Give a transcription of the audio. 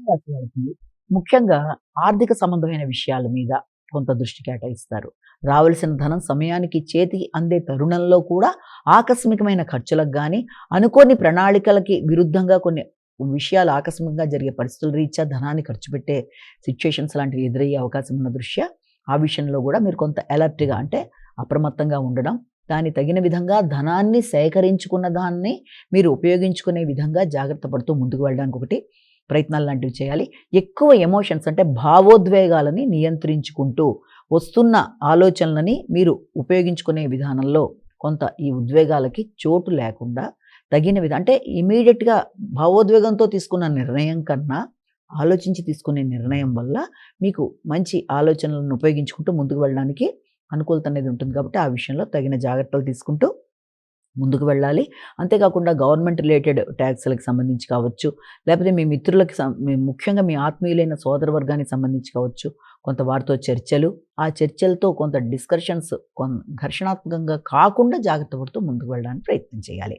రాశి వారికి ముఖ్యంగా ఆర్థిక సంబంధమైన విషయాల మీద కొంత దృష్టి కేటాయిస్తారు. రావలసిన ధనం సమయానికి చేతికి అందే తరుణంలో కూడా ఆకస్మికమైన ఖర్చులకు గానీ, అనుకోని ప్రణాళికలకి విరుద్ధంగా కొన్ని విషయాలు ఆకస్మికంగా జరిగే పరిస్థితుల రీత్యా ధనాన్ని ఖర్చు పెట్టే సిట్యుయేషన్స్ లాంటివి ఎదురయ్యే అవకాశం ఉన్న దృష్ట్యా, ఆ విషయంలో గూడా మీరు కొంత అలర్ట్‌గా అంటే అప్రమత్తంగా ఉండడం, దానికి తగిన విధంగా ధనాన్ని సేకరించుకున్న దాన్ని మీరు ఉపయోగించుకునే విధంగా జాగ్రత్త పడుతూ ముందుకు వెళ్ళడానికి ఒకటి ప్రయత్నాలు లాంటివి చేయాలి. ఎక్కువ ఎమోషన్స్ అంటే భావోద్వేగాలని నియంత్రించుకుంటూ వస్తున్న ఆలోచనలని మీరు ఉపయోగించుకునే విధానంలో కొంత ఈ ఉద్వేగాలకి చోటు లేకుండా తగిన అంటే ఇమ్మీడియేట్‌గా భావోద్వేగంతో తీసుకున్న నిర్ణయం కన్నా ఆలోచించి తీసుకునే నిర్ణయం వల్ల మీకు మంచి ఆలోచనలను ఉపయోగించుకుంటూ ముందుకు వెళ్ళడానికి అనుకూలత అనేది ఉంటుంది కాబట్టి ఆ విషయంలో తగిన జాగ్రత్తలు తీసుకుంటూ ముందుకు వెళ్ళాలి. అంతేకాకుండా గవర్నమెంట్ రిలేటెడ్ ట్యాక్స్‌లకి సంబంధించి కావచ్చు, లేకపోతే మీ మిత్రులకి మీ ముఖ్యంగా మీ ఆత్మీయులైన సోదర వర్గానికి సంబంధించి కావచ్చు, కొంత వారితో చర్చలు, ఆ చర్చలతో కొంత డిస్కషన్స్ ఘర్షణాత్మకంగా కాకుండా జాగ్రత్త పడుతూ ముందుకు వెళ్ళడానికి ప్రయత్నం చేయాలి.